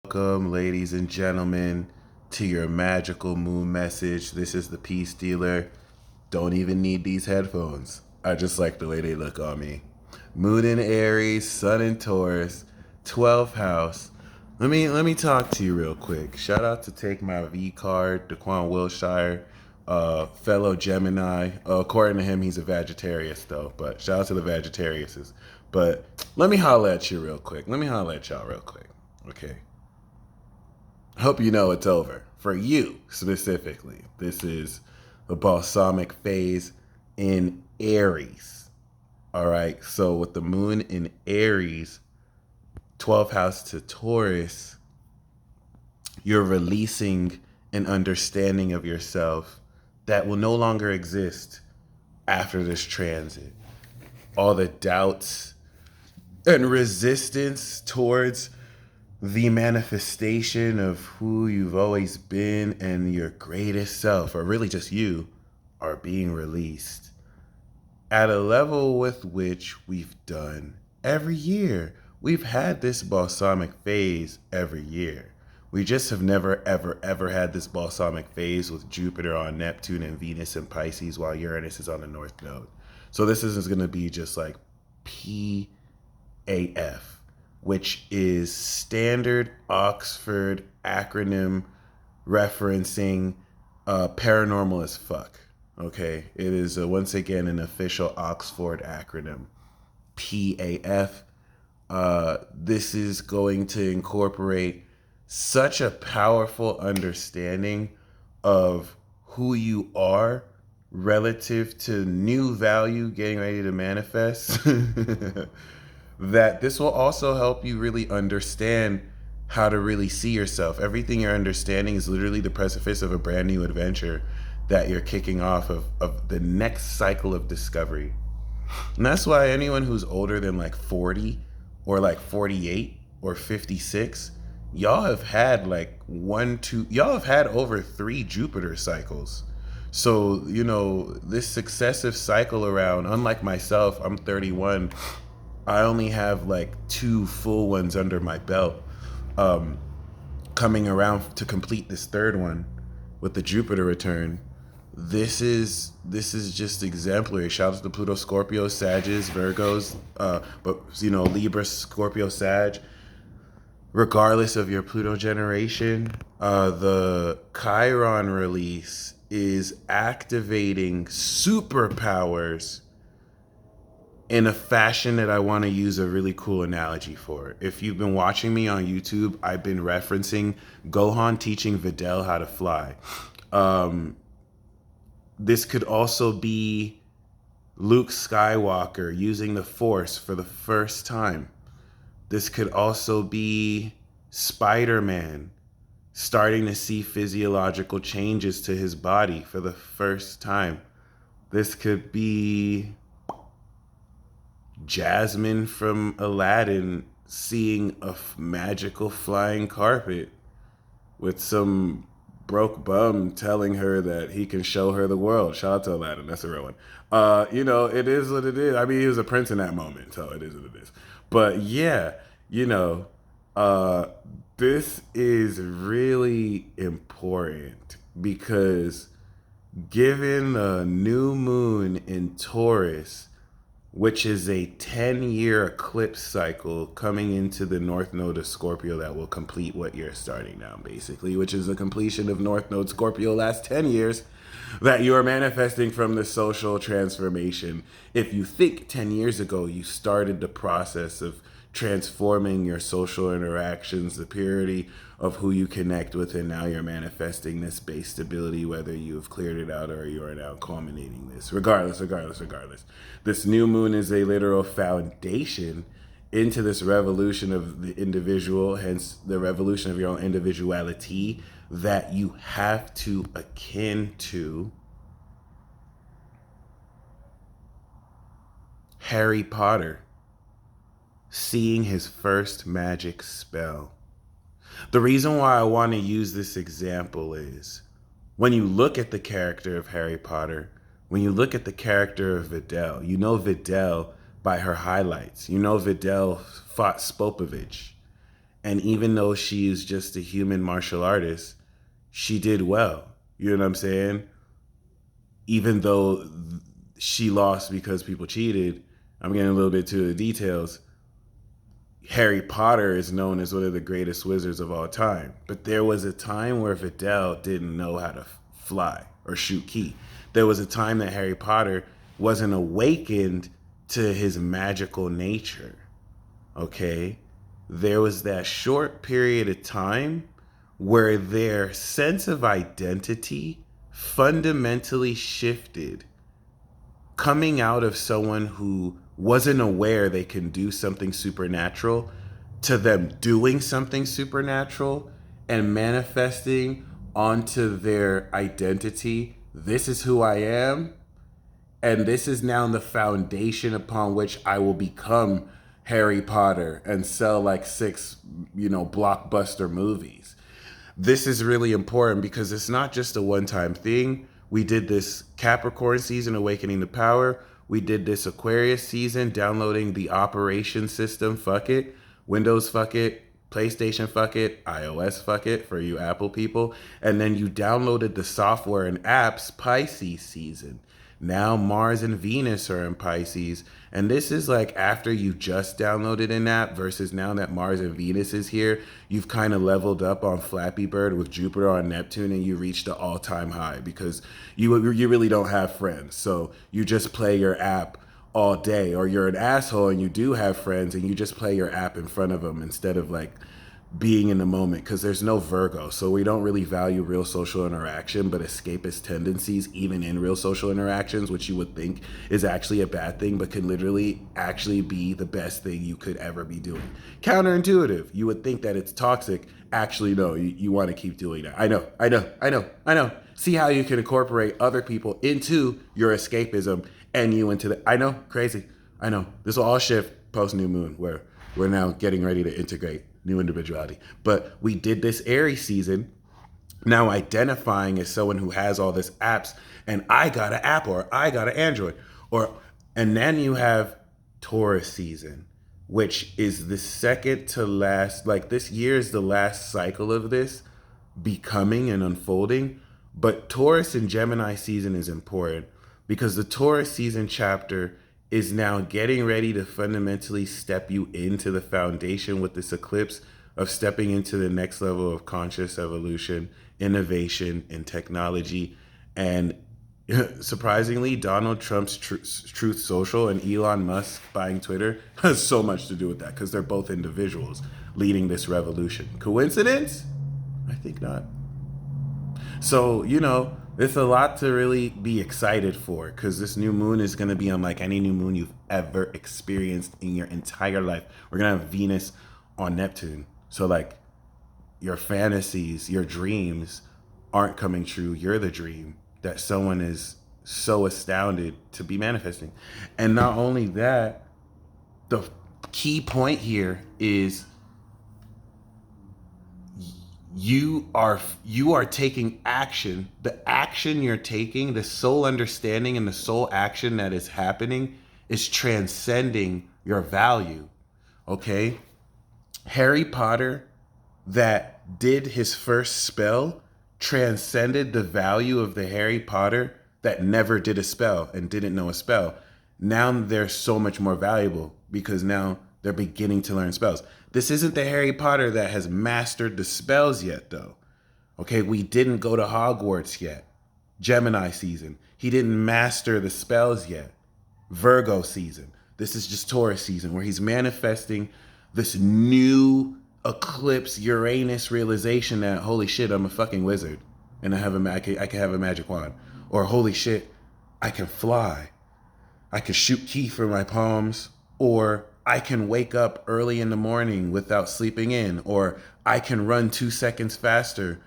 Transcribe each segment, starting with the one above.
Welcome, ladies and gentlemen, to your magical moon message. This is the Peace Dealer. Don't even need these headphones. I just like the way they look on me. Moon in Aries, Sun in Taurus, 12th house. Let me talk to you real quick. Shout out to Take My V card, Daquan Wilshire, fellow Gemini. According to him, he's a Vegetarius though. But shout out to the Vegetariuses. But let me holler at you real quick. Let me holler at y'all real quick. Okay. Hope you know it's over. For you specifically, this is the balsamic phase in Aries. All right. So with the moon in Aries, 12th house to Taurus, you're releasing an understanding of yourself that will no longer exist after this transit. All the doubts and resistance towards the manifestation of who you've always been and your greatest self, or really just you, are being released at a level with which we've done every year. We've had this balsamic phase every year. We just have never, ever, ever had this balsamic phase with Jupiter on Neptune and Venus in Pisces while Uranus is on the North Node. So this is going to be just like PAF, which is standard Oxford acronym referencing paranormal as fuck. Okay, it is once again an official Oxford acronym, PAF. This is going to incorporate such a powerful understanding of who you are relative to new value getting ready to manifest. That this will also help you really understand how to really see yourself. Everything you're understanding is literally the precipice of a brand new adventure that you're kicking off of the next cycle of discovery. And that's why anyone who's older than like 40 or like 48 or 56, y'all have had like y'all have had over 3 Jupiter cycles. So, this successive cycle around, unlike myself, I'm 31. I only have like 2 full ones under my belt, coming around to complete this third one with the Jupiter return. This is just exemplary. Shout out to Pluto, Scorpio, Sagittarius, Virgos, but Libra, Scorpio, Sag. Regardless of your Pluto generation, the Chiron release is activating superpowers in a fashion that I want to use a really cool analogy for. If you've been watching me on YouTube, I've been referencing Gohan teaching Videl how to fly. This could also be Luke Skywalker using the Force for the first time. This could also be Spider-Man starting to see physiological changes to his body for the first time. This could be Jasmine from Aladdin seeing a magical flying carpet with some broke bum telling her that he can show her the world. Shout out to Aladdin. That's a real one. It is what it is. I mean, he was a prince in that moment, so it is what it is. But yeah, this is really important because given the new moon in Taurus, which is a 10-year eclipse cycle coming into the North Node of Scorpio that will complete what you're starting now, basically, which is the completion of North Node Scorpio last 10 years that you are manifesting from the social transformation. If you think 10 years ago you started the process of transforming your social interactions, the purity of who you connect with, and now you're manifesting this base stability, whether you've cleared it out or you are now culminating this. Regardless, this new moon is a literal foundation into this revolution of the individual, hence the revolution of your own individuality that you have to akin to Harry Potter seeing his first magic spell. The reason why I want to use this example is when you look at the character of Harry Potter, when you look at the character of Videl, you know Videl by her highlights. You know Videl fought Spopovich. And even though she is just a human martial artist, she did well. You know what I'm saying? Even though she lost because people cheated, I'm getting a little bit to the details. Harry Potter is known as one of the greatest wizards of all time. But there was a time where Vidal didn't know how to fly or shoot key. There was a time that Harry Potter wasn't awakened to his magical nature. Okay? There was that short period of time where their sense of identity fundamentally shifted, coming out of someone who wasn't aware they can do something supernatural to them doing something supernatural and manifesting onto their identity. This is who I am, and this is now the foundation upon which I will become Harry Potter and sell like 6, blockbuster movies. This is really important because it's not just a one-time thing. We did this Capricorn season, Awakening the Power. We did this Aquarius season, downloading the operation system, fuck it. Windows, fuck it. PlayStation, fuck it. iOS, fuck it, for you Apple people. And then you downloaded the software and apps, Pisces season. Now Mars and Venus are in Pisces. And this is like after you just downloaded an app versus now that Mars and Venus is here, you've kind of leveled up on Flappy Bird with Jupiter on Neptune, and you reached the all-time high because you really don't have friends. So you just play your app all day, or you're an asshole and you do have friends and you just play your app in front of them instead of like being in the moment, because there's no Virgo. So we don't really value real social interaction, but escapist tendencies, even in real social interactions, which you would think is actually a bad thing, but can literally actually be the best thing you could ever be doing. Counterintuitive. You would think that it's toxic. Actually, no, you want to keep doing that. I know. See how you can incorporate other people into your escapism and you into the, I know, crazy. I know. This will all shift post new moon, where we're now getting ready to integrate new individuality. But we did this Aries season, now identifying as someone who has all these apps, and I got an app or I got an Android, and then you have Taurus season, which is the second to last, like this year is the last cycle of this becoming and unfolding. But Taurus and Gemini season is important because the Taurus season chapter is now getting ready to fundamentally step you into the foundation with this eclipse of stepping into the next level of conscious evolution, innovation, and technology. And surprisingly, Donald Trump's Truth Social and Elon Musk buying Twitter has so much to do with that because they're both individuals leading this revolution. Coincidence? I think not. So, it's a lot to really be excited for because this new moon is going to be unlike any new moon you've ever experienced in your entire life. We're going to have Venus on Neptune. So, like, your fantasies, your dreams aren't coming true. You're the dream that someone is so astounded to be manifesting. And not only that, the key point here is you are taking action. The action you're taking, the soul understanding and the soul action that is happening is transcending your value. Okay? Harry Potter, that did his first spell, transcended the value of the Harry Potter that never did a spell and didn't know a spell. Now they're so much more valuable because now they're beginning to learn spells. This isn't the Harry Potter that has mastered the spells yet, though. Okay, we didn't go to Hogwarts yet. Gemini season. He didn't master the spells yet. Virgo season. This is just Taurus season, where he's manifesting this new eclipse Uranus realization that, holy shit, I'm a fucking wizard and I can have a magic wand. Or holy shit, I can fly. I can shoot key from my palms. Or I can wake up early in the morning without sleeping in. Or I can run 2 seconds faster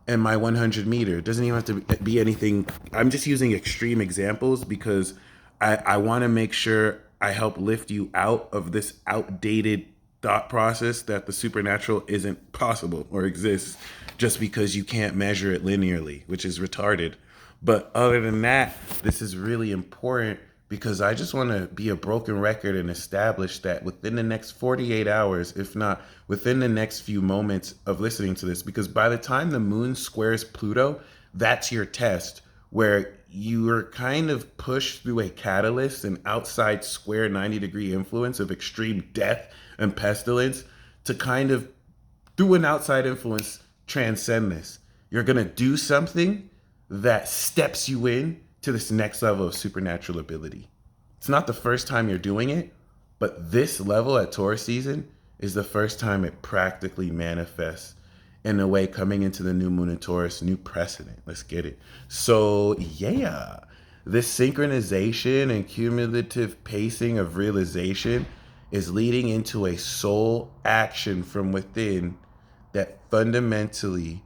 in my 100 meter. It doesn't even have to be anything. I'm just using extreme examples because I want to make sure I help lift you out of this outdated thought process that the supernatural isn't possible or exists just because you can't measure it linearly, which is retarded. But other than that, this is really important because I just want to be a broken record and establish that within the next 48 hours, if not within the next few moments of listening to this, because by the time the moon squares Pluto, that's your test where you are kind of pushed through a catalyst, an outside square 90-degree influence of extreme death and pestilence to kind of, through an outside influence, transcend this. You're going to do something that steps you in to this next level of supernatural ability. It's not the first time you're doing it, but this level at Taurus season is the first time it practically manifests in a way coming into the new moon in Taurus, new precedent. Let's get it. So, yeah, this synchronization and cumulative pacing of realization is leading into a soul action from within that fundamentally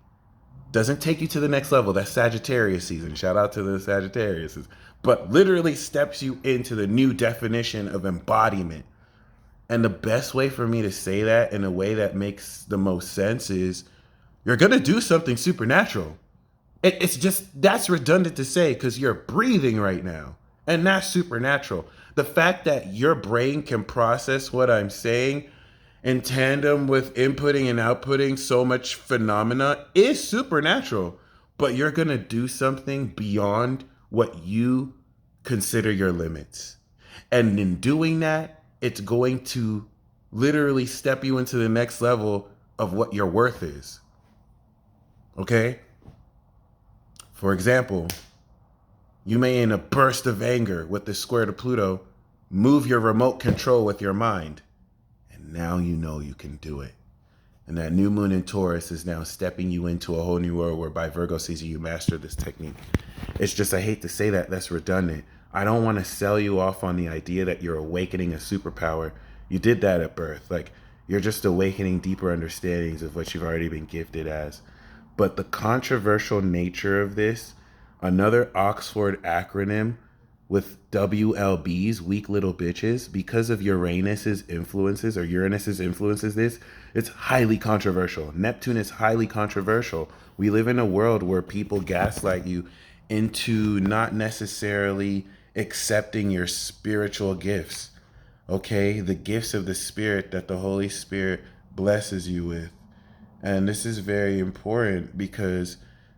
doesn't take you to the next level. That's Sagittarius season. Shout out to the Sagittarius. But literally steps you into the new definition of embodiment. And the best way for me to say that in a way that makes the most sense is you're going to do something supernatural. It's just, that's redundant to say because you're breathing right now. And that's supernatural. The fact that your brain can process what I'm saying in tandem with inputting and outputting so much phenomena is supernatural. But you're going to do something beyond what you consider your limits. And in doing that, it's going to literally step you into the next level of what your worth is. Okay? For example, you may, in a burst of anger with the square to Pluto, move your remote control with your mind. And now you know you can do it. And that new moon in Taurus is now stepping you into a whole new world where by Virgo season you master this technique. It's just, I hate to say that, that's redundant. I don't want to sell you off on the idea that you're awakening a superpower. You did that at birth. Like, you're just awakening deeper understandings of what you've already been gifted as. But the controversial nature of this, another Oxford acronym with WLBs, weak little bitches, because of Uranus's influences this, it's highly controversial. Neptune is highly controversial. We live in a world where people gaslight you into not necessarily accepting your spiritual gifts. Okay? The gifts of the Spirit that the Holy Spirit blesses you with. And this is very important because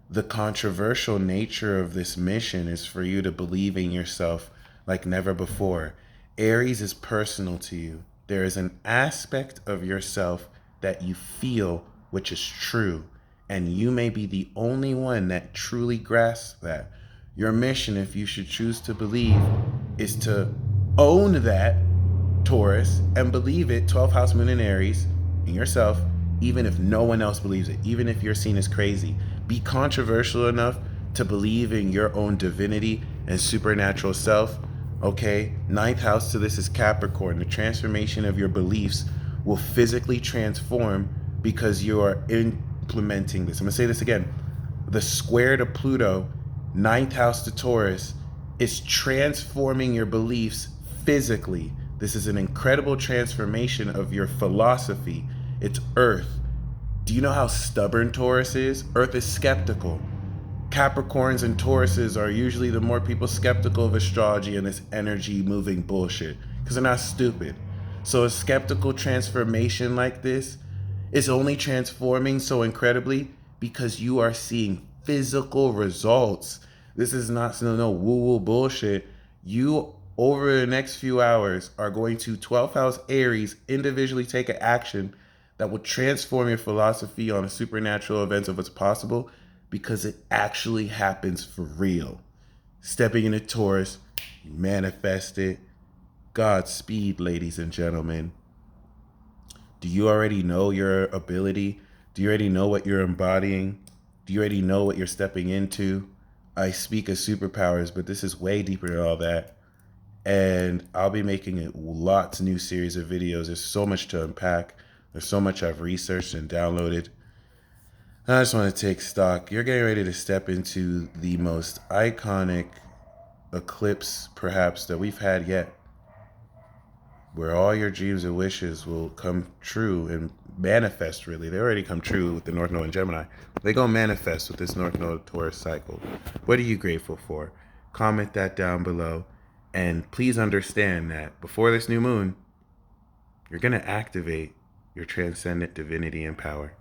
the controversial nature of this mission is for you to believe in yourself like never before. Aries is personal to you. There is an aspect of yourself that you feel which is true, and you may be the only one that truly grasps that. Your mission, if you should choose to believe, is to own that, Taurus, and believe it, 12th house moon in Aries, in yourself, even if no one else believes it, even if you're seen as crazy. Be controversial enough to believe in your own divinity and supernatural self. Okay? 9th house to this is Capricorn. The transformation of your beliefs will physically transform because you are implementing this. I'm going to say this again. The square to Pluto, 9th house to Taurus, is transforming your beliefs physically. This is an incredible transformation of your philosophy. It's Earth. Do you know how stubborn Taurus is? Earth is skeptical. Capricorns and Tauruses are usually the more people skeptical of astrology and this energy moving bullshit because they're not stupid. So a skeptical transformation like this is only transforming so incredibly because you are seeing physical results. This is not no woo-woo bullshit. You, over the next few hours, are going to 12th house Aries individually take an action that will transform your philosophy on the supernatural events of what's possible because it actually happens for real. Stepping into Taurus, you manifest it. Godspeed, ladies and gentlemen. Do you already know your ability? Do you already know what you're embodying? Do you already know what you're stepping into? I speak of superpowers, but this is way deeper than all that. And I'll be making lots of new series of videos. There's so much to unpack. There's so much I've researched and downloaded. I just want to take stock. You're getting ready to step into the most iconic eclipse, perhaps, that we've had yet, where all your dreams and wishes will come true and manifest, really. They already come true with the North Node in Gemini. They go manifest with this North Node Taurus cycle. What are you grateful for? Comment that down below. And please understand that before this new moon, you're going to activate your transcendent divinity and power.